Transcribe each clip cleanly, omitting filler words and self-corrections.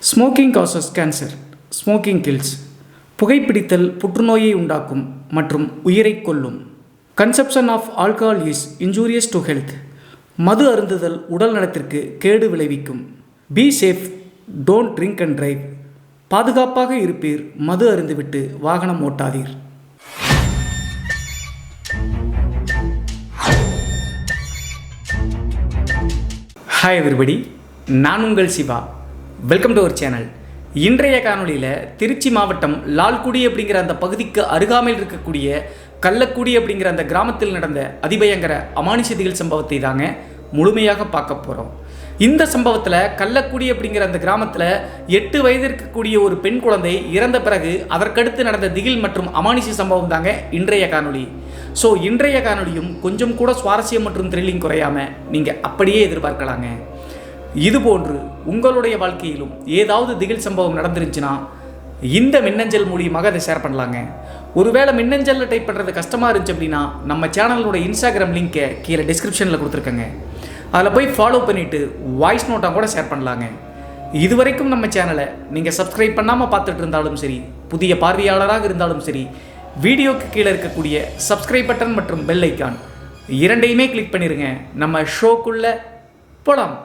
Smoking causes cancer. Smoking kills. புகைப்பிடித்தல் புற்றுநோயை உண்டாக்கும் மற்றும் உயிரை கொல்லும். Consumption of alcohol is injurious to health. மது அருந்துதல் உடல் நலத்திற்கு கேடு விளைவிக்கும். Be safe, don't drink and drive. பாதுகாப்பாக இருப்பீர், மது அருந்துவிட்டு வாகனம் ஓட்டாதீர். ஹாய் எவ்ரிபடி, நான் உங்கள் Siva. Welcome to our channel. இன்றைய காணொலியில் திருச்சி மாவட்டம் லால்குடி அப்படிங்கிற அந்த பகுதிக்கு அருகாமையில் இருக்கக்கூடிய கள்ளக்குடி அப்படிங்கிற அந்த கிராமத்தில் நடந்த அதிபயங்கர அமானுஷ திகில் சம்பவத்தை தாங்க முழுமையாக பார்க்க போகிறோம். இந்த சம்பவத்தில் கள்ளக்குடி அப்படிங்கிற அந்த கிராமத்தில் 8 வயது இருக்கக்கூடிய ஒரு பெண் குழந்தை இறந்த பிறகு அதற்கடுத்து நடந்த திகில் மற்றும் அமானுஷ சம்பவம் தாங்க இன்றைய காணொலி. ஸோ இன்றைய காணொலியும் கொஞ்சம் கூட சுவாரஸ்யம் மற்றும் த்ரில்லிங் குறையாமல் நீங்கள் அப்படியே எதிர்பார்க்கலாங்க. இதுபோன்று உங்களுடைய வாழ்க்கையிலும் ஏதாவது திகில் சம்பவம் நடந்துருச்சுன்னா இந்த மின்னஞ்சல் மூலியமாக அதை ஷேர் பண்ணலாங்க. ஒருவேளை மின்னஞ்சலில் டைப் பண்ணுறது கஷ்டமாக இருந்துச்சு அப்படின்னா நம்ம சேனலோட இன்ஸ்டாகிராம் லிங்க்கை கீழே டிஸ்கிரிப்ஷனில் கொடுத்துருக்கேங்க. அதில் போய் ஃபாலோ பண்ணிவிட்டு வாய்ஸ் நோட்டாக கூட ஷேர் பண்ணலாங்க. இதுவரைக்கும் நம்ம சேனலை நீங்கள் சப்ஸ்கிரைப் பண்ணாமல் பார்த்துட்டு இருந்தாலும் சரி, புதிய பார்வையாளராக இருந்தாலும் சரி, வீடியோக்கு கீழே இருக்கக்கூடிய சப்ஸ்கிரைப் பட்டன் மற்றும் பெல் ஐக்கான் இரண்டையுமே கிளிக் பண்ணிடுங்க. நம்ம ஷோக்குள்ளே போகலாம்.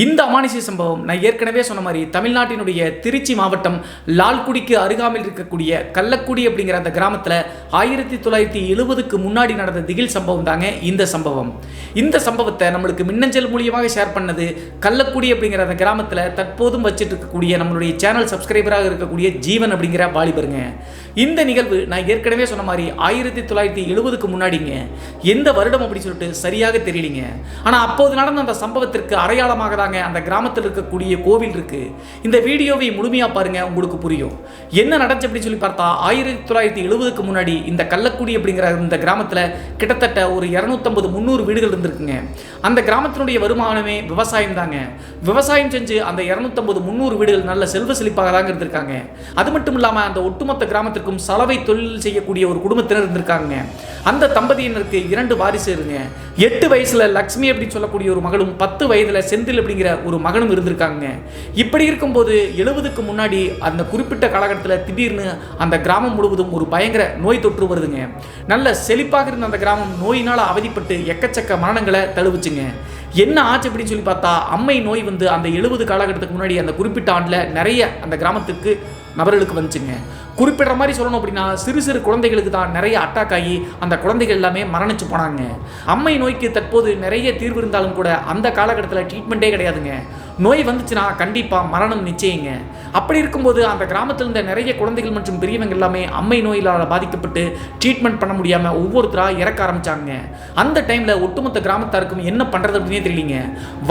இந்த அமானுஷ சம்பவம் நான் ஏற்கனவே சொன்ன மாதிரி தமிழ்நாட்டினுடைய திருச்சி மாவட்டம் லால்குடிக்கு அருகாமையில் இருக்கக்கூடிய கள்ளக்குடி அப்படிங்கிற அந்த கிராமத்தில் 1970க்கு முன்னாடி நடந்த திகில் சம்பவம் தாங்க இந்த சம்பவம். இந்த சம்பவத்தை நம்மளுக்கு மின்னஞ்சல் மூலியமாக ஷேர் பண்ணது கள்ளக்குடி அப்படிங்கிற அந்த கிராமத்தில் தற்போதும் வச்சுட்டு இருக்கக்கூடிய நம்மளுடைய சேனல் சப்ஸ்கிரைபராக இருக்கக்கூடிய ஜீவன் அப்படிங்கிற வாலிபருங்க. இந்த நிகழ்வு நான் ஏற்கனவே சொன்ன மாதிரி 1970க்கு முன்னாடிங்க. எந்த வருடம் அப்படின்னு சொல்லிட்டு சரியாக தெரியலிங்க. ஆனால் அப்போது நடந்த அந்த சம்பவத்திற்கு அடையாளமாக அந்த கிராமத்தில் இருக்கக்கூடிய கோவில் இருக்கு. இந்த வீடியோவை முழுமையா பாருங்க, உங்களுக்கு புரியும் என்ன நடந்துச்சு அப்படின்னு சொல்லி பார்த்தா 1970க்கு முன்னாடி இந்த கள்ளக்குடி அப்படிங்கிற இந்த கிராமத்தில் கிட்டத்தட்ட ஒரு 250-300 வீடுகள் இருந்திருக்குங்க. அந்த கிராமத்தினுடைய வருமானமே விவசாயம் தாங்க. விவசாயம் செஞ்சு அந்த 250-300 வீடுகள் நல்ல செல்வ செழிப்பாக தாங்க இருந்திருக்காங்க. அது மட்டும் இல்லாமல் அந்த ஒட்டுமொத்த கிராமத்திற்கும் சலவை தொழில் செய்யக்கூடிய ஒரு குடும்பத்தினர் இருந்திருக்காங்க. அந்த தம்பதியினருக்கு 2 வாரிசு இருங்க. 8 வயசுல லக்ஷ்மி அப்படின்னு சொல்லக்கூடிய ஒரு மகளும் 10 வயதுல செந்தில் அப்படிங்கிற ஒரு மகனும் இருந்திருக்காங்க. இப்படி இருக்கும்போது 70க்கு முன்னாடி அந்த குறிப்பிட்ட காலகட்டத்தில் திடீர்னு அந்த கிராமம் முழுவதும் ஒரு பயங்கர நோய் தொற்று வருதுங்க. நல்ல செழிப்பாக இருந்த அந்த கிராமம் நோயினால் அவதிப்பட்டு எக்கச்சக்க மரணங்களை தழுவுச்சுங்க. என்ன ஆச்சு அப்படின்னு சொல்லி பார்த்தா அம்மை நோய் வந்து அந்த 70 காலகட்டத்துக்கு முன்னாடி அந்த குறிப்பிட்ட ஆண்டில் நிறைய அந்த கிராமத்துக்கு நபர்களுக்கு வந்துச்சுங்க. குறிப்பிட்ட மாதிரி சொல்லணும் அப்படின்னா சிறு சிறு குழந்தைகளுக்கு தான் நிறைய அட்டாக் ஆகி அந்த குழந்தைகள் எல்லாமே மரணிச்சு போனாங்க. அம்மை நோய்க்கு தற்போது நிறைய தீர்வு இருந்தாலும் கூட அந்த காலகட்டத்தில் ட்ரீட்மெண்ட்டே கிடையாதுங்க. நோய் வந்துச்சுன்னா கண்டிப்பாக மரணம் நிச்சயங்க. அப்படி இருக்கும்போது அந்த கிராமத்தில் இருந்த நிறைய குழந்தைகள் மற்றும் பெரியவங்க எல்லாமே அம்மை நோயினால் பாதிக்கப்பட்டு ட்ரீட்மெண்ட் பண்ண முடியாமல் ஒவ்வொருத்தராக இறக்க ஆரம்பித்தாங்க. அந்த டைமில் ஒட்டுமொத்த கிராமத்தாருக்கும் என்ன பண்ணுறது அப்படின்னே தெரியலிங்க.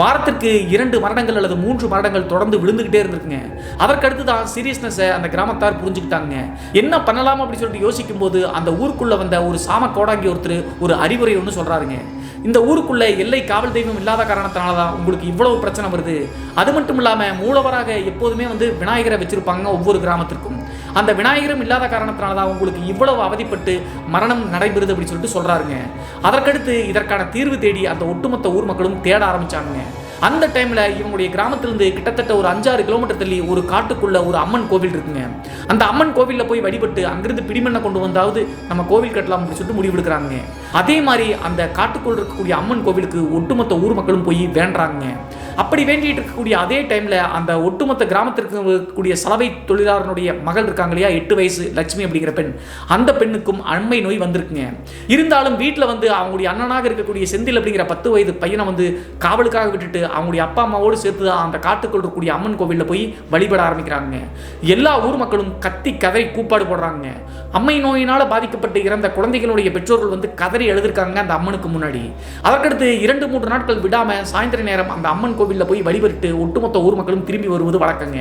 வாரத்திற்கு 2 மரணங்கள் அல்லது 3 மரணங்கள் தொடர்ந்து விழுந்துக்கிட்டே இருந்திருக்குங்க. அதற்கடுத்து தான் சீரியஸ்னஸை அந்த கிராமத்தார் புரிஞ்சுக்கிட்டாங்க. என்ன பண்ணலாம் அப்படின்னு சொல்லிட்டு யோசிக்கும் போது அந்த ஊருக்குள்ளே வந்த ஒரு சாம கோடாங்கி ஒருத்தர் ஒரு அறிவுரை ஒன்று சொல்கிறாருங்க. இந்த ஊருக்குள்ளே எல்லை காவல் தெய்வம் இல்லாத காரணத்தினால தான் உங்களுக்கு இவ்வளவு பிரச்சனை வருது. அது மட்டும் இல்லாமல் மூலவராக எப்போதுமே விநாயகரை வச்சிருப்பாங்க ஒவ்வொரு கிராமத்திற்கும். அந்த விநாயகரும் இல்லாத காரணத்தினால தான் உங்களுக்கு இவ்வளவு அவதிப்பட்டு மரணம் நடைபெறுது அப்படின்னு சொல்லிட்டு சொல்கிறாருங்க. அதற்கடுத்து இதற்கான தீர்வு தேடி அந்த ஒட்டுமொத்த ஊர் மக்களும் தேட ஆரம்பித்தாங்க. அந்த டைமில் இவங்களுடைய கிராமத்திலிருந்து கிட்டத்தட்ட ஒரு 5-6 கிலோமீட்டர் தள்ளி ஒரு காட்டுக்குள்ள ஒரு அம்மன் கோவில் இருக்குங்க. அந்த அம்மன் கோவிலில் போய் வழிபட்டு அங்கிருந்து பிடிமண்ணை கொண்டு வந்தாவது நம்ம கோவில் கட்டலாம் அப்படின்னு சொல்லிட்டு முடிவெடுக்கிறாங்க. அதே மாதிரி அந்த காட்டுக்குள் இருக்கக்கூடிய அம்மன் கோவிலுக்கு ஒட்டுமொத்த ஊர் மக்களும் போய் வேண்டுறாங்க. அப்படி வேண்டிட்டு இருக்கக்கூடிய அதே டைமில் அந்த ஒட்டுமொத்த கிராமத்திற்கு இருக்கக்கூடிய சலவை தொழிலாளருடைய மகள் இருக்காங்க இல்லையா, 8 வயசு லட்சுமி அப்படிங்கிற பெண், அந்த பெண்ணுக்கும் அம்மை நோய் வந்திருக்குங்க. இருந்தாலும் வீட்டில் அவங்களுடைய அண்ணனாக இருக்கக்கூடிய செந்தில் அப்படிங்கிற 10 வயது பையனை காவலுக்காக விட்டுட்டு அவங்களுடைய அப்பா அம்மாவோடு சேர்த்து அந்த காட்டுக்குள் இருக்கக்கூடிய அம்மன் கோவிலில் போய் வழிபட ஆரம்பிக்கிறாங்க. எல்லா ஊர் மக்களும் கத்தி கதறி கூப்பாடு போடுறாங்க. அம்மை நோயினால் பாதிக்கப்பட்டு இறந்த குழந்தைகளுடைய பெற்றோர்கள் கதறி எழுதிருக்காங்க அந்த அம்மனுக்கு முன்னாடி. அதற்கடுத்து 2-3 நாட்கள் விடாமல் சாயந்தர நேரம் அந்த அம்மன் கோவிலில் போய் வழிபட்டு ஒட்டுமொத்த ஊர் மக்களும் திரும்பி வருவது வழக்கங்க.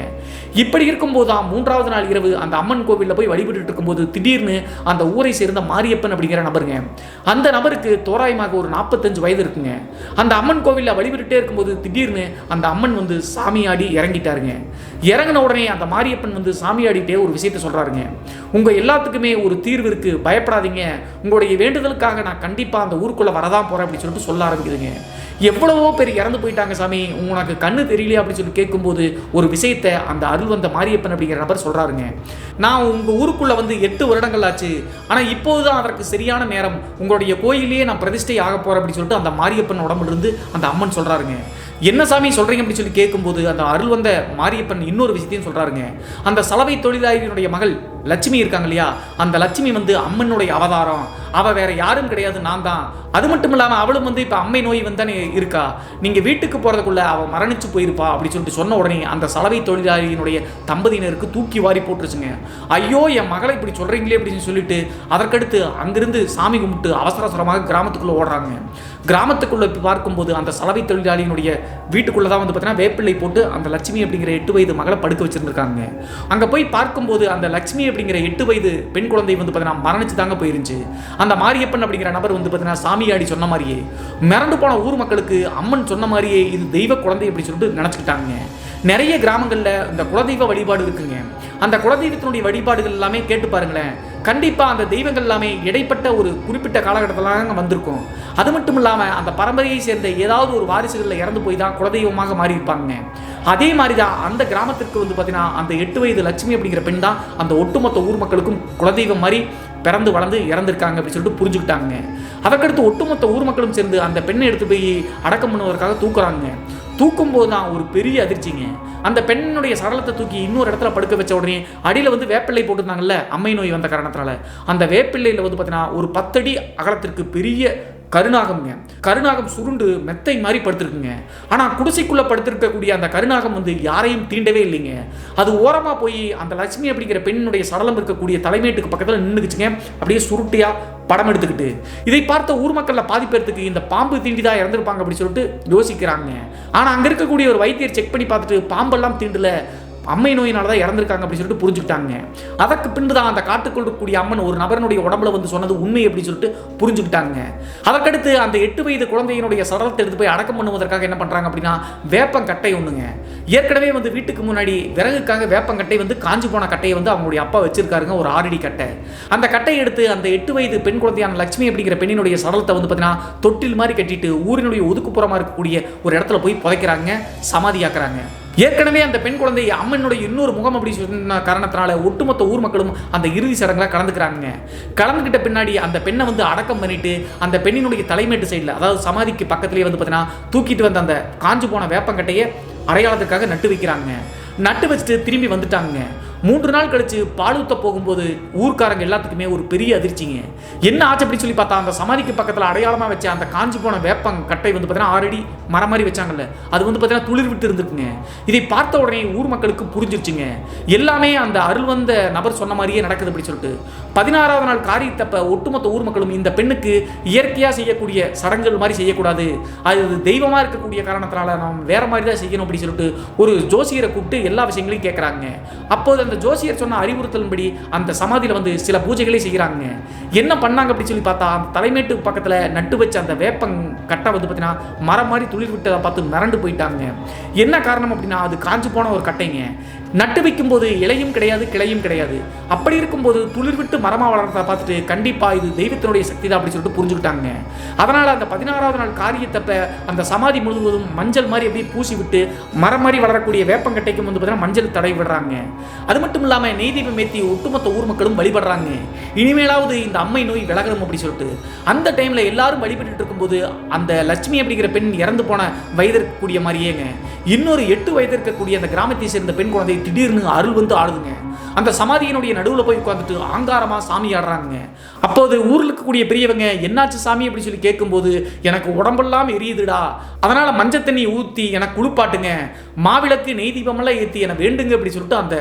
இப்படி இருக்கும்போது தான் 3வது நாள் இரவு அந்த அம்மன் கோவிலில் போய் வழிபட்டு இருக்கும்போது திடீர்னு அந்த ஊரை சேர்ந்த மாரியப்பன் அப்படிங்கிற நபருங்க, அந்த நபருக்கு தோராயமாக ஒரு 45 வயது இருக்குங்க. அந்த அம்மன் கோவிலில் வழிபட்டுட்டே இருக்கும்போது திடீர்னு அந்த அம்மன் சாமியாடி இறங்கிட்டாருங்க. இறங்கின உடனே அந்த மாரியப்பன் சாமியாடிட்டே ஒரு விஷயத்தை சொல்றாருங்க. உங்க எல்லாத்துக்கும் எல்லாத்துக்குமே ஒரு தீர்வு இருக்கு, பயப்படாதீங்க, உங்களுடைய வேண்டுதலுக்காக நான் கண்டிப்பா அந்த ஊருக்குள்ள வரதான் போறேன் அப்படின்னு சொல்லிட்டு சொல்ல ஆரம்பிக்குதுங்க. எவ்வளவோ பேர் இறந்து போயிட்டாங்க சாமி, உனக்கு கண்ணு தெரியலையா அப்படின்னு சொல்லி கேட்கும்போது ஒரு விஷயத்தை அந்த அருள் வந்த மாரியப்பன் அப்படிங்கிற நபர் சொல்றாருங்க. நான் உங்க ஊருக்குள்ள வந்து 8 வருடங்கள் ஆச்சு, ஆனா இப்போதுதான் அதற்கு சரியான நேரம், உங்களுடைய கோயிலே நான் பிரதிஷ்டை ஆக போறேன் அப்படின்னு சொல்லிட்டு அந்த மாரியப்பன் உடம்புல இருந்து அந்த அம்மன் சொல்றாருங்க. என்ன சாமி சொல்றீங்க அப்படின்னு சொல்லி கேட்கும்போது அந்த அருள் வந்த மாரியப்பன் இன்னொரு விஷயத்தையும் சொல்றாருங்க. அந்த சலவை தொழிலாளியினுடைய மகள் லட்சுமி இருக்காங்க இல்லையா, அந்த லட்சுமி வந்து அம்மனுடைய அவதாரம், அவ வேற யாரும் கிடையாது, நான் தான். அது மட்டும் இல்லாம அவளும் வந்து இப்ப அம்மை நோய் வந்தானே இருக்கா, நீங்க வீட்டுக்கு போறதுக்குள்ள அவ மரணிச்சு போயிருப்பா அப்படின்னு சொல்லிட்டு சொன்ன உடனே அந்த சலவை தொழிலாளியினுடைய தம்பதியினருக்கு தூக்கி வாரி போட்டுருச்சுங்க. ஐயோ என் மகளை இப்படி சொல்றீங்களே அப்படின்னு சொல்லிட்டு அதற்கடுத்து அங்கிருந்து சாமி கும்பிட்டு அவசர அவசரமாக கிராமத்துக்குள்ள ஓடுறாங்க. கிராமத்துக்குள்ள பார்க்கும்போது அந்த சலவை தொழிலாளியினுடைய வீட்டுக்குள்ளதான் வந்து பார்த்தீங்கன்னா வேப்பிள்ளை போட்டு அந்த லட்சுமி அப்படிங்கிற 8 வயது மகளை படுக்க வச்சிருந்திருக்காங்க. அங்க போய் பார்க்கும்போது அந்த லட்சுமி அப்படிங்கிற 8 வயது பெண் குழந்தை வந்து பார்த்தீங்கன்னா மரணிச்சு தாங்க போயிருந்துச்சு. அந்த மாரியப்பன் அப்படிங்கிற நபர் வந்து பார்த்தீங்கன்னா சாமியாடி சொன்ன மாதிரியே மிரண்டு போன ஊர் மக்களுக்கு அம்மன் சொன்ன மாதிரியே இது தெய்வ குழந்தை அப்படி சொல்லிட்டு நினைச்சுக்கிட்டாங்க. நிறைய கிராமங்களில் இந்த குலதெய்வ வழிபாடு இருக்குங்க. அந்த குலதெய்வத்தினுடைய வழிபாடுகள் எல்லாமே கேட்டு பாருங்களேன், கண்டிப்பா அந்த தெய்வங்கள் எல்லாமே இடைப்பட்ட ஒரு குறிப்பிட்ட காலகட்டத்தில் வந்திருக்கும். அது மட்டும் இல்லாமல் அந்த பரம்பரையை சேர்ந்த ஏதாவது ஒரு வாரிசுகளில் இறந்து போய் தான் குலதெய்வமாக மாறி இருப்பாங்க. அதே மாதிரி தான் அந்த கிராமத்திற்கு வந்து பார்த்தீங்கன்னா அந்த 8 வயது லட்சுமி அப்படிங்கிற பெண் தான் அந்த ஒட்டுமொத்த ஊர் மக்களுக்கும் குலதெய்வம் மாதிரி பிறந்து வளர்ந்து இறந்துருக்காங்க அப்படின்னு சொல்லிட்டு புரிஞ்சுக்கிட்டாங்க. அதற்கடுத்து ஒட்டுமொத்த ஊர் மக்களும் சேர்ந்து அந்த பெண்ணை எடுத்து போய் அடக்கம் பண்ணுவதற்காக தூக்குறாங்க. தூக்கும் போது தான் ஒரு பெரிய அதிர்ச்சிங்க. அந்த பெண்ணுடைய சடலத்தை தூக்கி இன்னொரு இடத்துல படுக்க வச்ச உடனே அடியில் வந்து வேப்பிள்ளை போட்டுருந்தாங்கல்ல அம்மை நோய் வந்த காரணத்தினால, அந்த வேப்பிள்ளையில் வந்து பார்த்தீங்கன்னா ஒரு 10 அடி அகலத்திற்கு பெரிய கருநாகம்ங்க. கருநாகம் சுருண்டு மெத்தை மாதிரி படுத்திருக்குங்க. ஆனால் குடிசைக்குள்ளே படுத்திருக்கக்கூடிய அந்த கருநாகம் வந்து யாரையும் தீண்டவே இல்லைங்க. அது ஓரமாக போய் அந்த லட்சுமி அப்படிங்கிற பெண்ணுடைய சடலம் இருக்கக்கூடிய தலைமையேட்டுக்கு பக்கத்தில் நின்றுக்குச்சுங்க, அப்படியே சுருட்டியாக படம் எடுத்துக்கிட்டு. இதை பார்த்த ஊர் மக்களில் பாதி பேர்த்துக்கு இந்த பாம்பு தீண்டி தான் இறந்துருப்பாங்க அப்படின்னு சொல்லிட்டு யோசிக்கிறாங்க. ஆனால் அங்கே இருக்கக்கூடிய ஒரு வைத்தியர் செக் பண்ணி பார்த்துட்டு பாம்பெல்லாம் தீண்டல, அம்மை நோயினால தான் இறந்துருக்காங்க அப்படின்னு சொல்லிட்டு புரிஞ்சுக்கிட்டாங்க. அதற்கு பின்பு தான் அந்த காட்டுக்குள் இருக்கக்கூடிய அம்மன் ஒரு நபரனுடைய உடம்புல வந்து சொன்னது உண்மை அப்படின்னு சொல்லிட்டு புரிஞ்சுக்கிட்டாங்க. அதற்கடுத்து அந்த 8 வயது குழந்தையினுடைய சடலத்தை எடுத்து போய் அடக்கம் பண்ணுவதற்காக என்ன பண்றாங்க அப்படின்னா வேப்பங்கட்டை ஒண்ணுங்க. ஏற்கனவே வந்து வீட்டுக்கு முன்னாடி விறகுக்காக வேப்பங்கட்டை வந்து காஞ்சி போன கட்டையை வந்து அவங்களுடைய அப்பா வச்சிருக்காருங்க, ஒரு 6 அடி கட்டை. அந்த கட்டையை எடுத்து அந்த 8 வயது பெண் குழந்தையான லட்சுமி அப்படிங்கிற பெண்ணினுடைய சடலத்தை வந்து பார்த்தீங்கன்னா தொட்டில் மாதிரி கட்டிட்டு ஊரினுடைய ஒதுக்குப்புறமா இருக்கக்கூடிய ஒரு இடத்துல போய் புதைக்கிறாங்க, சமாதியாக்குறாங்க. ஏற்கனவே அந்த பெண் குழந்தை அம்மனுடைய இன்னொரு முகம் அப்படி சொன்ன காரணத்தினால ஒட்டுமொத்த ஊர் மக்களும் அந்த இறுதி சடங்குல கலந்துக்கிறாங்க. கலந்துக்கிட்ட பின்னாடி அந்த பெண்ணை வந்து அடக்கம் பண்ணிட்டு அந்த பெண்ணினுடைய தலைமேட்டு சைடில், அதாவது சமாதிக்கு பக்கத்திலேயே வந்து பார்த்தீங்கன்னா தூக்கிட்டு வந்த அந்த காஞ்சு போன வேப்பங்கட்டையை அடையாளத்துக்காக நட்டு வைக்கிறாங்க. நட்டு வச்சுட்டு திரும்பி வந்துட்டாங்க. 3 நாள் கழிச்சு பாலூத்த போகும்போது ஊர்க்காரங்க எல்லாத்துக்குமே ஒரு பெரிய அதிர்ச்சிங்க. என்ன ஆச்சு அப்படின்னு சொல்லி பார்த்தா அந்த சமாதிக்கு பக்கத்தில் அடையாளமாக வச்ச அந்த காஞ்சி போன வேப்பங் கட்டை வந்து பார்த்தீங்கன்னா 6 அடி மரம் மாதிரி வச்சாங்கல்ல, அது வந்து பார்த்தீங்கன்னா துளிர் விட்டு இருந்துருக்குங்க. இதை பார்த்த உடனே ஊர் மக்களுக்கு புரிஞ்சிருச்சுங்க, எல்லாமே அந்த அருள் வந்த நபர் சொன்ன மாதிரியே நடக்குது அப்படின்னு சொல்லிட்டு 16வது நாள் காரியத்தப்ப ஒட்டுமொத்த ஊர் மக்களும் இந்த பெண்ணுக்கு இயற்கையாக செய்யக்கூடிய சடங்குகள் மாதிரி செய்யக்கூடாது, அது தெய்வமாக இருக்கக்கூடிய காரணத்தினால நாம் வேற மாதிரி தான் செய்யணும் அப்படின்னு சொல்லிட்டு ஒரு ஜோசியரை கூப்பிட்டு எல்லா விஷயங்களையும் கேட்குறாங்க. அப்போது அந்த ஜோசியர் சொன்ன அறிவுறுத்தலின்படி அந்த சமாதியில் வந்து சில பூஜைகளே செய்கிறாங்க. என்ன பண்ணாங்க அப்படின்னு சொல்லி பார்த்தா அந்த தலைமேட்டு பக்கத்தில் நட்டு வச்ச அந்த வேப்பங் கட்டை வந்து பார்த்தீங்கன்னா மரம் மாதிரி துளிர் விட்டதை பார்த்து மிரண்டு போயிட்டாங்க. என்ன காரணம் அப்படின்னா அது காஞ்சு போன ஒரு கட்டைங்க. நட்டு வைக்கும்போது இலையும் கிடையாது கிளையும் கிடையாது. அப்படி இருக்கும்போது துளிர் விட்டு மரமாக வளர்றதை பார்த்துட்டு கண்டிப்பாக இது தெய்வத்தினுடைய சக்தி தான் அப்படின்னு சொல்லிட்டு புரிஞ்சுக்கிட்டாங்க. அதனால் அந்த 16வது நாள் காரியத்தப்ப அந்த சமாதி முழுவதும் மஞ்சள் மாதிரி அப்படியே பூசி விட்டு மரம் மாதிரி வளரக்கூடிய வேப்பங்கட்டைக்கும் வந்து பார்த்தீங்கன்னா மஞ்சள் தடவி விடுறாங்க. அது மட்டும் இல்லாமல் நெய் தீபம் ஏற்றி ஒட்டுமொத்த ஊர் மக்களும் வழிபடுறாங்க. இனிமேலாவது இந்த அம்மை நோய் விலகணும் அப்படின்னு சொல்லிட்டு அந்த டைமில் எல்லாரும் வழிபட்டு இருக்கும்போது அந்த லட்சுமி அப்படிங்கிற பெண் இறந்து போன வயது இருக்கக்கூடிய மாதிரியேங்க இன்னொரு 8 வயது இருக்கக்கூடிய அந்த கிராமத்தை சேர்ந்த பெண் குழந்தை திடீர்னு அருள் வந்து ஆடுதுங்க. அந்த சமாதியினுடைய நடுவில் போய் உட்காந்துட்டு ஆங்காரமாக சாமி ஆடுறாங்க. அப்போது ஊரில் இருக்கக்கூடிய பெரியவங்க என்னாச்சு சாமி அப்படின்னு சொல்லி கேட்கும்போது எனக்கு உடம்பெல்லாம் எரியுதுடா, அதனால் மஞ்சள் தண்ணி ஊற்றி எனக்கு குளிப்பாட்டுங்க, மாவிளக்கு நெய் தீபமெல்லாம் ஏற்றி என வேண்டுங்க அப்படின்னு சொல்லிட்டு அந்த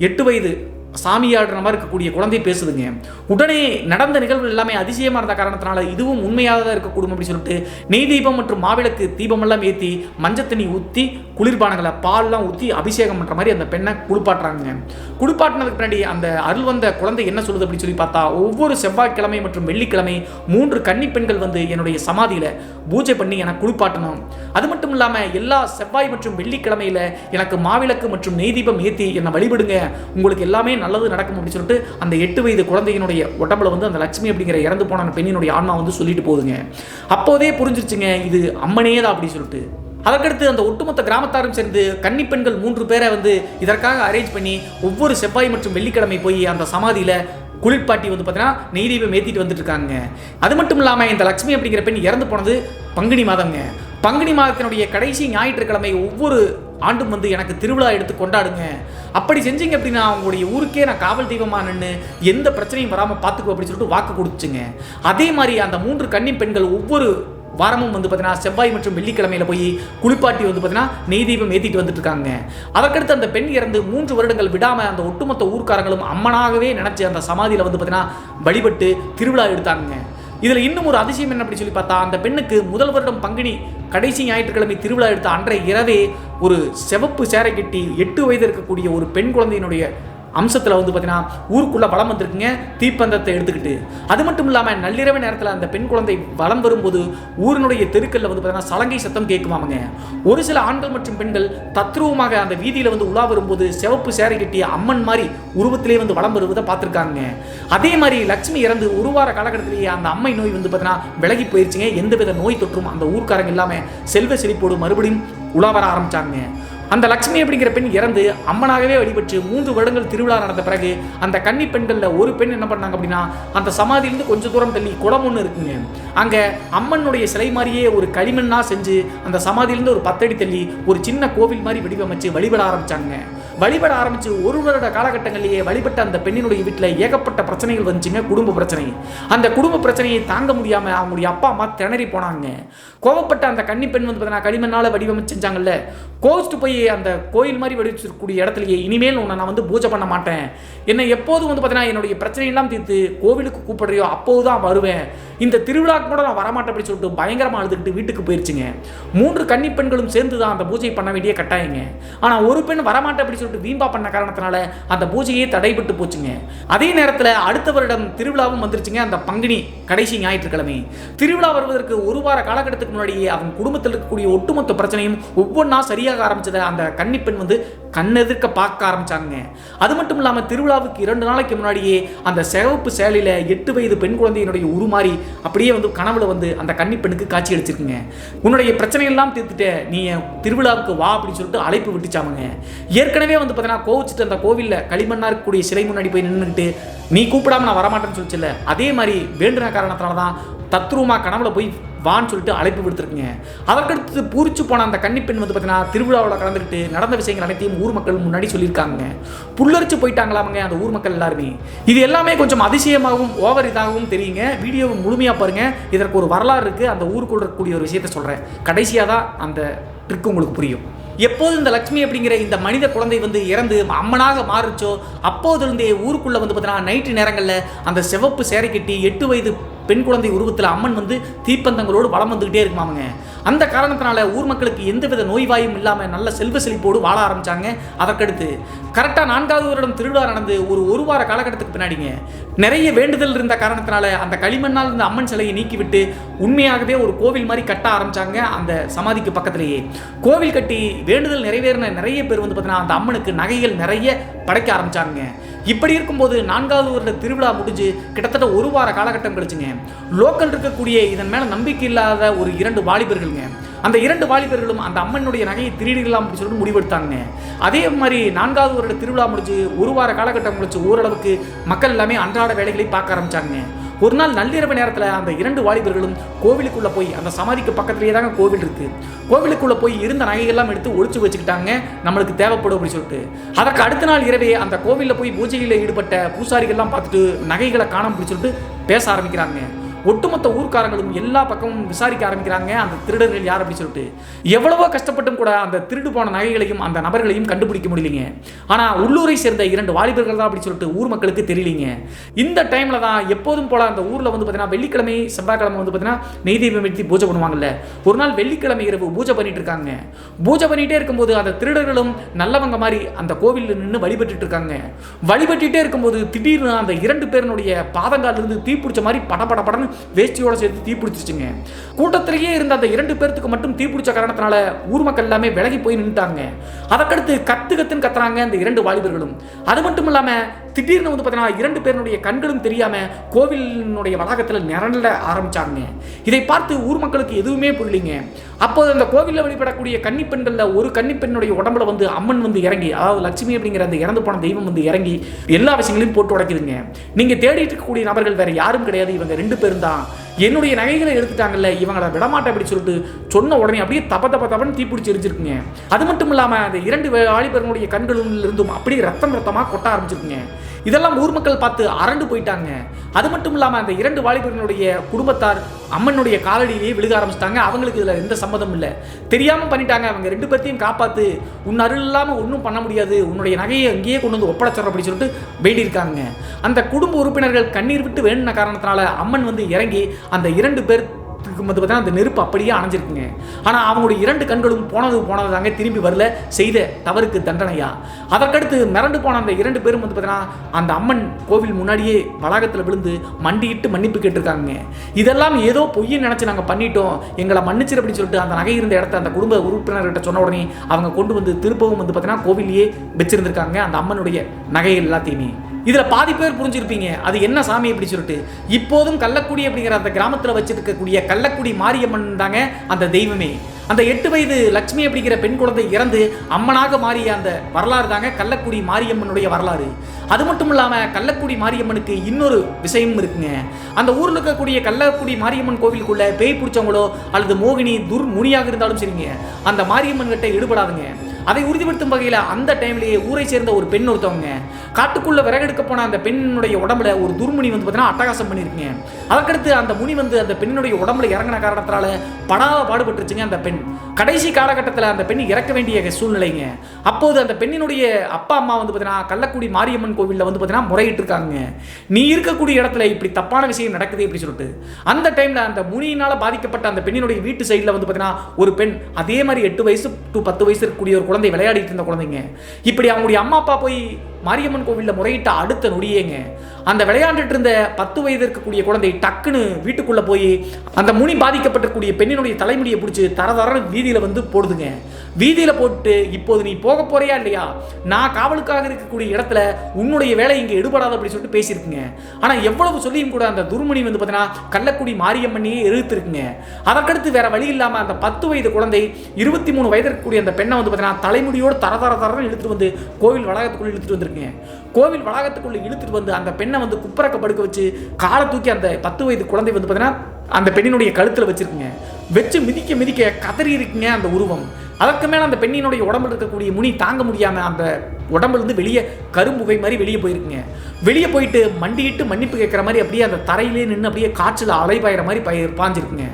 8 வயது சாமியாடுற மாதிரி இருக்கக்கூடிய குழந்தை பேசுதுங்க. உடனே நடந்த நிகழ்வு எல்லாமே அதிசயமாக இருந்த காரணத்தினால இதுவும் உண்மையாக தான் இருக்கக்கூடும் அப்படின்னு சொல்லிட்டு நெய் தீபம் மற்றும் மாவிளக்கு தீபமெல்லாம் ஏற்றி மஞ்சள் தண்ணி ஊற்றி குளிர்பானங்களை பால்லாம் ஊற்றி அபிஷேகம் பண்ணுற மாதிரி அந்த பெண்ணை குளிப்பாட்டுறாங்க. குளிப்பாட்டினதுக்கு பின்னாடி அந்த அருள் வந்த குழந்தை என்ன சொல்லுது அப்படின்னு சொல்லி பார்த்தா ஒவ்வொரு செவ்வாய்க்கிழமை மற்றும் வெள்ளிக்கிழமை 3 கன்னி பெண்கள் வந்து என்னுடைய சமாதியில் பூஜை பண்ணி எனக்கு குளிப்பாட்டணும். அது மட்டும் இல்லாமல் எல்லா செவ்வாய் மற்றும் வெள்ளிக்கிழமையில் எனக்கு மாவிளக்கு மற்றும் நெய் தீபம் ஏற்றி என்னை வழிபடுங்க, உங்களுக்கு எல்லாமே இனிமேல் நல்லது நடக்கும் அப்படின்னு சொல்லிட்டு அந்த 8 வயது குழந்தையினுடைய உடம்புல வந்து அந்த லட்சுமி அப்படிங்கிற இறந்து போன அந்த பெண்ணினுடைய ஆன்மா வந்து சொல்லிட்டு போகுதுங்க. அப்போதே புரிஞ்சிருச்சுங்க இது அம்மனே தான் அப்படின்னு சொல்லிட்டு. அதற்கடுத்து அந்த ஒட்டுமொத்த கிராமத்தாரும் சேர்ந்து கன்னி பெண்கள் 3 பேரை வந்து இதற்காக அரேஞ்ச் பண்ணி ஒவ்வொரு செவ்வாய் மற்றும் வெள்ளிக்கிழமை போய் அந்த சமாதியில் குளிர்பாட்டி வந்து பார்த்தீங்கன்னா நெய் தீபம் ஏற்றிட்டு வந்துட்டு இருக்காங்க. அது மட்டும் இல்லாமல் இந்த லட்சுமி அப்படிங்கிற பெண் இறந்து போனது பங்குனி மாதங்க. பங்குனி மாதத்தினுடைய கடைசி ஞாயிற்றுக்கிழமை ஒவ்வொரு ஆண்டும் வந்து எனக்கு திருவிழா எடுத்து கொண்டாடுங்க, அப்படி செஞ்சீங்க அப்படின்னா அவங்களுடைய ஊருக்கே நான் காவல் தெய்வமாக நின்று எந்த பிரச்சனையும் வராமல் பார்த்துக்குவோம் அப்படின்னு சொல்லிட்டு வாக்கு கொடுத்துச்சுங்க. அதே மாதிரி அந்த 3 கன்னி பெண்கள் ஒவ்வொரு வாரமும் வந்து பார்த்தீங்கன்னா செவ்வாய் மற்றும் வெள்ளிக்கிழமையில் போய் குளிப்பாட்டி வந்து பார்த்தீங்கன்னா நெய் தீபம் ஏற்றிட்டு வந்துட்டு இருக்காங்க. அதற்கடுத்து அந்த பெண் இறந்து 3 வருடங்கள் விடாமல் அந்த ஒட்டுமொத்த ஊர்க்காரங்களும் அம்மனாகவே நினச்சி அந்த சமாதியில் வந்து பார்த்தீங்கன்னா வழிபட்டு திருவிழா எடுத்தாங்க. இதில் இன்னும் ஒரு அதிசயம் என்ன அப்படி சொல்லி பார்த்தா, அந்த பெண்ணுக்கு முதல் வருடம் பங்குனி கடைசி ஞாயிற்றுக்கிழமை திருவிழா எடுத்த அன்றைய இரவே ஒரு சிவப்பு சேரை கட்டி 8 வயது இருக்கக்கூடிய ஒரு பெண் குழந்தையினுடைய அம்சத்தில் வந்து பார்த்தீங்கன்னா ஊருக்குள்ளே வளம் வந்திருக்குங்க தீப்பந்தத்தை எடுத்துக்கிட்டு. அது மட்டும் இல்லாமல் நள்ளிரவு நேரத்தில் அந்த பெண் குழந்தை வளம் வரும்போது ஊரினுடைய தெருக்களில் வந்து பார்த்தீங்கன்னா சலங்கை சத்தம் கேட்குமாமங்க. ஒரு சில ஆண்கள் மற்றும் பெண்கள் தத்ரூபமாக அந்த வீதியில் வந்து உலா வரும்போது சிவப்பு சேரை கட்டிய அம்மன் மாதிரி உருவத்திலே வந்து வளம் வருவதை பார்த்துருக்காங்க. அதே மாதிரி லட்சுமி இறந்து ஒரு வார காலகட்டத்திலேயே அந்த அம்மை நோய் வந்து பார்த்தீங்கன்னா விலகி போயிடுச்சுங்க. எந்தவித நோய் தொற்றும் அந்த ஊர்க்காரங்க இல்லாமல் செல்வ செழிப்போடு மறுபடியும் உலா வர ஆரம்பித்தாங்க. அந்த லட்சுமி அப்படிங்கிற பெண் இறந்து அம்மனாகவே வழிபட்டு 3 வருடங்கள் திருவிழா நடந்த பிறகு அந்த கன்னி பெண்களில் ஒரு பெண் என்ன பண்ணாங்க அப்படின்னா, அந்த சமாதியிலிருந்து கொஞ்சம் தூரம் தள்ளி குளம் ஒன்று இருக்குங்க, அங்கே அம்மனுடைய சிலை மாதிரியே ஒரு களிமண்ணாக செஞ்சு அந்த சமாதியிலிருந்து ஒரு 10 அடி தள்ளி ஒரு சின்ன கோவில் மாதிரி வடிவமைச்சு வழிபட ஆரம்பித்தாங்க. வழிபட ஆரம்பித்து 1 வருட காலகட்டங்களிலேயே வழிபட்ட அந்த பெண்ணினுடைய வீட்டில் ஏகப்பட்ட பிரச்சனைகள் வந்துச்சுங்க. குடும்ப பிரச்சனை. அந்த குடும்ப பிரச்சனையை தாங்க முடியாமல் அவங்களுடைய அப்பா அம்மா திணறி போனாங்க. கோவப்பட்ட அந்த கன்னி பெண் வந்து பார்த்தீங்கன்னா களிமண்ணால் வடிவமைச்சு செஞ்சாங்கல்ல, கோவிச்சுட்டு போய் அந்த கோயில் மாதிரி வடிவச்சிருக்கக்கூடிய இடத்துலையே இனிமேல் உன்னை நான் வந்து பூஜை பண்ண மாட்டேன், என்னை எப்போதும் வந்து பார்த்தீங்கன்னா என்னுடைய பிரச்சனையெல்லாம் தீர்த்து கோவிலுக்கு கூப்பிடுறியோ அப்போது தான் வருவேன், இந்த திருவிழாக்கு கூட நான் வரமாட்டேன் அப்படின்னு சொல்லிட்டு பயங்கரமாக அழுதுகிட்டு வீட்டுக்கு போயிடுச்சுங்க. 3 கன்னி பெண்களும் சேர்ந்து தான் அந்த பூஜை பண்ண வேண்டிய கட்டாயங்க. ஆனால் ஒரு பெண் வரமாட்டேன் அப்படின்னு சொல்லிட்டு வீம்பா பண்ண காரணத்தினால அந்த பூஜையே தடைபட்டு போச்சுங்க. அதே நேரத்தில் அடுத்த வருடம் திருவிழாவும் வந்துருச்சுங்க. அந்த பங்குனி கடைசி ஞாயிற்றுக்கிழமை திருவிழா வருவதற்கு 1 வார காலகட்டத்துக்கு முன்னாடியே அவங்க குடும்பத்தில் இருக்கக்கூடிய ஒட்டுமொத்த பிரச்சனையும் ஒவ்வொன்றா சரியாக ஆரம்பிச்சதை அந்த கன்னிப்பெண் வந்து கண்ணெதிர்க்க பார்க்க ஆரம்பிச்சாங்க. அது மட்டும் இல்லாமல் திருவிழாவுக்கு 2 நாளைக்கு முன்னாடியே அந்த சிவப்பு சேலையில் 8 வயது பெண் குழந்தையினுடைய உருமாறி அப்படியே வந்து கனவுல வந்து அந்த கன்னிப்பெண்ணுக்கு காட்சி அளிச்சிருக்குங்க. உன்னுடைய பிரச்சனையெல்லாம் தீர்த்துட்டு நீ திருவிழாவுக்கு வா அப்படின்னு சொல்லிட்டு அழைப்பு விட்டுச்சாமுங்க. ஏற்கனவே வந்து பார்த்தீங்கன்னா கோவிச்சுட்டு அந்த கோவிலில் களிமண்ணா இருக்கக்கூடிய சிலை முன்னாடி போய் நின்றுட்டு நீ கூப்பிடாம நான் வரமாட்டேன்னு சொல்லிச்சுல்ல, அதே மாதிரி வேண்டுன காரணத்தினால தான் தத்ரூமா கனவுல போய் வான்னு சொல்லிட்டு அழைப்பு விடுத்துருக்குங்க. அதற்கடுத்து பூரிச்சு போன அந்த கன்னிப்பெண் வந்து பார்த்தீங்கன்னா திருவிழாவில் கலந்துக்கிட்டு நடந்த விஷயங்கள் அனைத்தையும் ஊர் மக்கள் முன்னாடி சொல்லியிருக்காங்க. புல்லரிச்சு போயிட்டாங்களாமங்க அந்த ஊர் மக்கள் எல்லாருமே. இது எல்லாமே கொஞ்சம் அதிசயமாகவும் ஓவர் இதாகவும் தெரியுங்க. வீடியோவை முழுமையாக பாருங்க. இதற்கு ஒரு வரலாறு இருக்குது. அந்த ஊருக்குள்ள இருக்கக்கூடிய ஒரு விஷயத்த சொல்கிறேன். கடைசியாக தான் அந்த ட்ரிக் உங்களுக்கு புரியும். எப்போது இந்த லட்சுமி அப்படிங்கிற இந்த மனித குழந்தை வந்து இறந்து அம்மனாக மாறுச்சோ அப்போதிருந்தே ஊருக்குள்ளே வந்து பார்த்தீங்கன்னா நைட்டு நேரங்களில் அந்த சிவப்பு சேரை கட்டி 8 வயது பெண் குழந்தை உருவத்தில் அம்மன் வந்து தீப்பந்தங்களோடு வளம் வந்துக்கிட்டே இருக்குமாங்க. அந்த காரணத்தினால ஊர் மக்களுக்கு எந்தவித நோய்வாயும் இல்லாமல் நல்ல செல்வ செழிப்போடு வாழ ஆரம்பித்தாங்க. அதற்கடுத்து கரெக்டாக 4வது வருடம் திருவிழா நடந்து ஒரு வார காலகட்டத்துக்கு பின்னாடிங்க நிறைய வேண்டுதல் இருந்த காரணத்தினால அந்த களிமண்ணால் இருந்த அம்மன் சிலையை நீக்கிவிட்டு உண்மையாகவே ஒரு கோவில் மாதிரி கட்ட ஆரம்பித்தாங்க. அந்த சமாதிக்கு பக்கத்திலேயே கோவில் கட்டி வேண்டுதல் நிறைவேறின நிறைய பேர் வந்து பார்த்தீங்கன்னா அந்த அம்மனுக்கு நகைகள் நிறைய படைக்க ஆரம்பித்தாங்க. இப்படி இருக்கும்போது 4வது வருட திருவிழா முடிஞ்சு கிட்டத்தட்ட 1 வார காலகட்டம் கழிச்சுங்க லோக்கல் இருக்கக்கூடிய இதன் மேலே நம்பிக்கை இல்லாத ஒரு 2 வாலிபர்களுங்க, அந்த 2 வாலிபர்களும் அந்த அம்மனுடைய நகையை திருடிடலாம் அப்படின்னு சொல்லிட்டு முடிவெடுத்தாங்க. அதே மாதிரி 4வது வருட திருவிழா முடிஞ்சு 1 வார காலகட்டம் முடிச்சு ஓரளவுக்கு மக்கள் எல்லாமே அன்றாட வேலைகளை பார்க்க ஆரம்பித்தாங்க. ஒரு நாள் நள்ளிரவு நேரத்தில் அந்த 2 வாலிபர்களும் கோவிலுக்குள்ளே போய் அந்த சமாதிக்கு பக்கத்துலேயே தாங்க கோவில் இருக்குது, கோவிலுக்குள்ளே போய் இருந்த நகைகள்லாம் எடுத்து ஒழிச்சு வச்சுக்கிட்டாங்க நம்மளுக்கு தேவைப்படும் அப்படின்னு சொல்லிட்டு. அதற்கு அடுத்த நாள் இரவே அந்த கோவிலில் போய் பூஜையில் ஈடுபட்ட பூசாரிகள்லாம் பார்த்துட்டு நகைகளை காணாம அப்படின்னு சொல்லிட்டு பேச ஆரம்பிக்கிறாங்க. ஒட்டுமொத்த ஊர்க்காரங்களும் எல்லா பக்கமும் விசாரிக்க ஆரம்பிக்கிறாங்க அந்த திருடர்கள் யார் அப்படின்னு சொல்லிட்டு. எவ்வளவோ கஷ்டப்பட்டும் கூட அந்த திருடு போன நகைகளையும் அந்த நபர்களையும் கண்டுபிடிக்க முடியலைங்க. ஆனால் உள்ளூரை சேர்ந்த 2 வாலிபர்கள் தான் அப்படின்னு சொல்லிட்டு ஊர் மக்களுக்கு தெரியலிங்க. இந்த டைமில் தான் எப்போதும் போல அந்த ஊரில் வந்து பார்த்தீங்கன்னா வெள்ளிக்கிழமை செவ்வாய்க்கிழமை வந்து பார்த்தீங்கன்னா நெய் தீபம் வெட்டி பூஜை பண்ணுவாங்கல்ல. ஒரு நாள் வெள்ளிக்கிழமை இரவு பூஜை பண்ணிட்டு இருக்காங்க. பூஜை பண்ணிகிட்டே இருக்கும்போது அந்த திருடர்களும் நல்லவங்க மாதிரி அந்த கோவிலில் நின்று வழிபட்டு இருக்காங்க. வழிபட்டுட்டே இருக்கும்போது திடீர்னு அந்த 2 பேருடைய பாதங்காலிருந்து தீப்பிடிச்ச மாதிரி படபடன்னு வேஷ்டியோட சேர்த்து தீப்பிடிச்சிச்சுங்க. கூட்டத்திலேயே இருந்த அந்த 2 பேருக்கு மட்டும் தீப்பிடிச்ச காரணத்தினால ஊர் மக்கள் எல்லாமே விலகி போய் நின்றுட்டாங்க. அதற்கடுத்து கத்துன்னு கத்துறாங்க அந்த 2 வாலிபர்களும். அது மட்டும் இல்லாம திடீர்னு வந்து பார்த்தீங்கன்னா 2 பேருடைய கண்களும் தெரியாமல் கோவிலினுடைய வளாகத்தில் நிரண்ட ஆரம்பித்தாங்க. இதை பார்த்து ஊர் மக்களுக்கு எதுவுமே புரியலிங்க. அப்போது அந்த கோவிலில் வழிபடக்கூடிய கன்னிப்பெண்களில் ஒரு கன்னிப்பெண்ணுடைய உடம்புல வந்து அம்மன் வந்து இறங்கி, அதாவது லட்சுமி அப்படிங்கிற அந்த இறந்து போன தெய்வம் வந்து இறங்கி எல்லா விஷயங்களையும் போட்டு உடைக்குதுங்க. நீங்கள் தேடிட்டு இருக்கக்கூடிய நபர்கள் வேறு யாரும் கிடையாது, இவங்க 2 பேரும் தான். என்னுடைய நகைகளை எடுத்துட்டாங்கல்ல, இவங்களை விடமாட்டேன் அப்படி சொல்லிட்டு சொன்ன உடனே அப்படியே தப்பன்னு தீப்பிடிச்சு எரிஞ்சிருக்குங்க. அது மட்டும் இல்லாமல் அந்த 2 வாலிபர்களுடைய கண்களில் இருந்தும் அப்படியே ரத்தமாக கொட்ட ஆரம்பிச்சிருக்குங்க. இதெல்லாம் ஊர் மக்கள் பார்த்து அரண்டு போயிட்டாங்க. அது மட்டும் இல்லாமல் அந்த 2 வாலிபர்களுடைய குடும்பத்தார் அம்மனுடைய காலடியிலேயே விழுக ஆரம்பிச்சிட்டாங்க. அவங்களுக்கு இதில் எந்த சம்மதம் இல்லை, தெரியாமல் பண்ணிட்டாங்க. அவங்க 2 பேர்த்தையும் காப்பாற்று, உன் அருள் இல்லாமல் ஒன்றும் பண்ண முடியாது, உன்னுடைய நகையை அங்கேயே கொண்டு வந்து ஒப்படைச்சிடற அப்படி சொல்லிட்டு வேண்டியிருக்காங்க. அந்த குடும்ப உறுப்பினர்கள் கண்ணீர் விட்டு வேண்டின காரணத்தினால அம்மன் வந்து இறங்கி அந்த 2 பேர் அந்த நெருப்பு அப்படியே அணைஞ்சிருக்குங்க. ஆனால் அவங்களுடைய 2 கண்களும் போனது தாங்க, திரும்பி வரல, செய்த தவறுக்கு தண்டனையா. அதற்கடுத்து மிரண்டு போன அந்த 2 பேரும் வந்து பார்த்தீங்கன்னா அந்த அம்மன் கோவில் முன்னாடியே வளாகத்தில் விழுந்து மண்டியிட்டு மன்னிப்பு கேட்டிருக்காங்க. இதெல்லாம் ஏதோ பொய்யை நினச்சி நாங்கள் பண்ணிட்டோம், எங்களை மன்னிச்சிரு அப்படின்னு சொல்லிட்டு அந்த நகை இருந்த இடத்த அந்த குடும்ப உறுப்பினர்கிட்ட சொன்ன உடனே அவங்க கொண்டு வந்து திருப்பவும் வந்து பார்த்தீங்கன்னா கோவிலையே வச்சிருந்திருக்காங்க அந்த அம்மனுடைய நகைகள் எல்லாத்தையுமே. இதில் பாதி பேர் புரிஞ்சிருப்பீங்க அது என்ன சாமி அப்படி சொல்லிட்டு. இப்போதும் கள்ளக்குடி அப்படிங்கிற அந்த கிராமத்தில் வச்சிருக்கக்கூடிய கள்ளக்குடி மாரியம்மன் தாங்க அந்த தெய்வமே. அந்த 8 வயது லட்சுமி அப்படிங்கிற பெண் குழந்தை இறந்து அம்மனாக மாறிய அந்த வரலாறு தாங்க கள்ளக்குடி மாரியம்மனுடைய வரலாறு. அது மட்டும் இல்லாமல் கள்ளக்குடி மாரியம்மனுக்கு இன்னொரு விஷயம் இருக்குங்க. அந்த ஊரில் இருக்கக்கூடிய கள்ளக்குடி மாரியம்மன் கோவிலுக்குள்ள பேய் பிடிச்சவங்களோ அல்லது மோகினி துர்முனியாக இருந்தாலும் சரிங்க, அந்த மாரியம்மன் கிட்ட ஈடுபடாதுங்க. அதை உறுதிப்படுத்தும் வகையில் அந்த டைம்லேயே ஊரை சேர்ந்த ஒரு பெண் ஒருத்தவங்க காட்டுக்குள்ள விறகெடுக்க போன அந்த பெண்ணுடைய உடம்புல ஒரு துர்முனி வந்து பார்த்தீங்கன்னா அட்டகாசம் பண்ணியிருக்குங்க. அதற்கடுத்து அந்த முனி வந்து அந்த பெண்ணுடைய உடம்புல இறங்கின காரணத்தினால பாடுபட்டுருச்சுங்க அந்த பெண். கடைசி காலகட்டத்தில் அந்த பெண் இறக்க வேண்டிய சூழ்நிலைங்க. அப்போது அந்த பெண்ணினுடைய அப்பா அம்மா வந்து பார்த்தீங்கன்னா கள்ளக்குடி மாரியம்மன் கோவிலில் வந்து பார்த்தீங்கன்னா முறையிட்டு இருக்காங்க, நீ இருக்கக்கூடிய இடத்துல இப்படி தப்பான விஷயம் நடக்குது அப்படி சொல்லிட்டு. அந்த டைமில் அந்த முனியினால் பாதிக்கப்பட்ட அந்த பெண்ணினுடைய வீட்டு சைடில் வந்து பார்த்தீங்கன்னா ஒரு பெண் அதே மாதிரி 8 வயசு to 10 வயசு இருக்கக்கூடிய ஒரு குழந்தை விளையாடிட்டு இருந்த குழந்தைங்க இப்படி அவங்களுடைய அம்மா அப்பா போய் மாரியம்மன் கோவிலில் முறையிட்ட அடுத்த நொடியேங்க அந்த விளையாண்டுட்டு இருந்த 10 வயது இருக்கக்கூடிய குழந்தை டக்குன்னு வீட்டுக்குள்ளே போய் அந்த முனி பாதிக்கப்பட்டிருக்கக்கூடிய பெண்ணினுடைய தலைமுடியை பிடிச்சி தர வீதியில் வந்து போடுதுங்க. வீதியில் போட்டு இப்போது நீ போக போறியா இல்லையா, நான் காவலுக்காக இருக்கக்கூடிய இடத்துல உன்னுடைய வேலை இங்கே எடுபடாது அப்படி சொல்லிட்டு பேசியிருக்குங்க. ஆனால் எவ்வளவு சொல்லியும் கூட அந்த துர்முனி வந்து பார்த்தீங்கன்னா கள்ளக்குடி மாரியம்மனையே எதிர்த்துருக்குங்க. அதற்கடுத்து வேற வழி இல்லாமல் அந்த 10 வயது குழந்தை 23 வயது இருக்கக்கூடிய அந்த பெண்ணை வந்து பார்த்தீங்கன்னா தலைமுடியோடு தரன்னு இழுத்துட்டு வந்து கோவில் வளாகத்துக்குள்ள இழுத்துட்டு வந்துருக்கு. கோவில் வளாகத்துக்குள்ள இழுத்துட்டு வந்து அந்த பெண்ணை வந்து குப்பரக்க படுக்க வச்சு காலை தூக்கி அந்த 10 வயது குழந்தை வந்து பார்த்தீங்கன்னா அந்த பெண்ணினுடைய கழுத்தில் வச்சிருக்குங்க. வச்சு மிதிக்க கதறி இருக்குங்க அந்த உருவம். அதற்கு மேலே அந்த பெண்ணினுடைய உடம்புல இருக்கக்கூடிய முனி தாங்க முடியாமல் அந்த உடம்புலேருந்து வெளியே கரும்புகை மாதிரி வெளியே போயிருக்குங்க. வெளியே போயிட்டு மண்டிட்டு மன்னிப்பு கேட்குற மாதிரி அப்படியே அந்த தரையிலே நின்று அப்படியே காற்றில் அலைபாயிற மாதிரி பாஞ்சிருக்குங்க.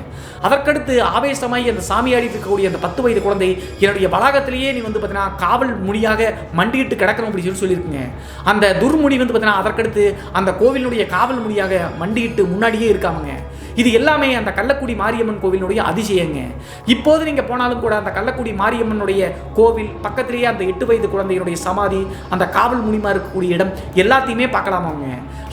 அதற்கடுத்து ஆவேசமாகி அந்த சாமியாடி இருக்கக்கூடிய அந்த 10 வயது குழந்தை என்னுடைய வளாகத்திலேயே நீ வந்து பார்த்தீங்கன்னா காவல் முனியாக மண்டிட்டு கிடக்கணும் அப்படின்னு சொல்லியிருக்குங்க. அந்த துர்முனி வந்து பார்த்தீங்கன்னா அதற்கடுத்து அந்த கோவிலுடைய காவல் முனியாக மண்டிட்டு முன்னாடியே இருக்காமங்க. இது எல்லாமே அந்த கள்ளக்குடி மாரியம்மன் கோவிலுடைய அதிசயங்க. இப்போது நீங்கள் போனாலும் கூட அந்த கள்ளக்குடி மாரியம்மனுடைய கோவில் பக்கத்திலேயே அந்த 8 வயது குழந்தையினுடைய சமாதி, அந்த காவல் முனிமா இருக்கக்கூடிய இடம் எல்லாத்தையுமே பார்க்கலாமாங்க.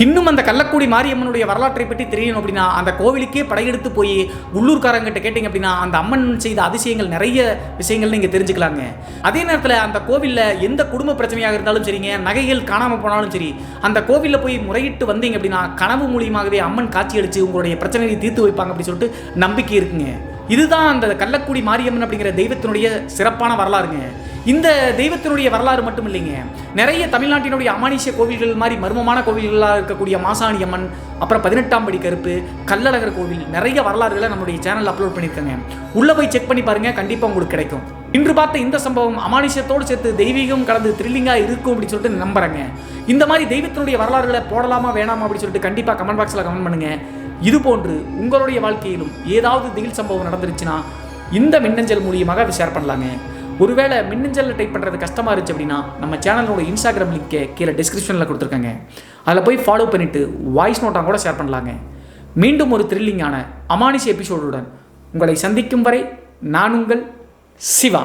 இன்னும் அந்த கள்ளக்குடி மாரியம்மனுடைய வரலாற்றை பற்றி தெரியணும் அப்படின்னா அந்த கோவிலுக்கே படையெடுத்து போய் உள்ளூர்காரங்கிட்ட கேட்டிங்க அப்படின்னா அந்த அம்மன் செய்த அதிசயங்கள் நிறைய விஷயங்கள் நீங்கள் தெரிஞ்சுக்கலாங்க. அதே நேரத்தில் அந்த கோவிலில் எந்த குடும்ப பிரச்சனையாக இருந்தாலும் சரிங்க, நகைகள் காணாமல் போனாலும் சரி, அந்த கோவிலில் போய் முறையிட்டு வந்தீங்க அப்படின்னா கனவு மூலியமாகவே அம்மன் காட்சி அளித்து உங்களுடைய பிரச்சனையை தீர்த்து வைப்பாங்க அப்படி சொல்லிட்டு நம்பிக்கை இருக்குங்க. இதுதான் அந்த கள்ளக்குடி மாரியம்மன் அப்படிங்கிற தெய்வத்தினுடைய சிறப்பான வரலாறுங்க. இந்த தெய்வத்தினுடைய வரலாறு மட்டும் இல்லைங்க, நிறைய தமிழ்நாட்டினுடைய அமானுஷ்ய கோவில்கள் மாதிரி மர்மமான கோவில்களாக இருக்கக்கூடிய மாசாணி அம்மன், அப்புறம் 18ஆம் படி கருப்பு, கள்ளழகர் கோவில், நிறைய வரலாறுகளை நம்மளுடைய சேனலில் அப்லோட் பண்ணியிருக்காங்க. உள்ளே போய் செக் பண்ணி பாருங்க, கண்டிப்பாக உங்களுக்கு கிடைக்கும். இன்று பார்த்த இந்த சம்பவம் அமானுஷ்யத்தோடு சேர்த்து தெய்வீகம் கலந்து த்ரில்லிங்காக இருக்கும் அப்படின்னு சொல்லிட்டு நம்புறேங்க. இந்த மாதிரி தெய்வத்தினுடைய வரலாறுகளை போடலாமா வேணாமா அப்படின்னு சொல்லிட்டு கண்டிப்பாக கமெண்ட் பாக்ஸில் கமெண்ட் பண்ணுங்க. இது போன்று உங்களுடைய வாழ்க்கையிலும் ஏதாவது திகில் சம்பவம் நடந்துருச்சுன்னா இந்த மின்னஞ்சல் மூலியமாக ஷேர் பண்ணலாங்க. ஒருவேளை மின்னஞ்சலில் டைப் பண்ணுறது கஷ்டமாக இருந்துச்சு அப்படின்னா நம்ம சேனலோட இன்ஸ்டாகிராம் லிங்கை கீழே டிஸ்கிரிப்ஷனில் கொடுத்துருக்காங்க, அதில் போய் ஃபாலோ பண்ணிவிட்டு வாய்ஸ் நோட்டாக கூட ஷேர் பண்ணலாங்க. மீண்டும் ஒரு த்ரில்லிங்கான அமானுஷ்ய எபிசோடுடன் உங்களை சந்திக்கும் வரை நான் உங்கள் சிவா.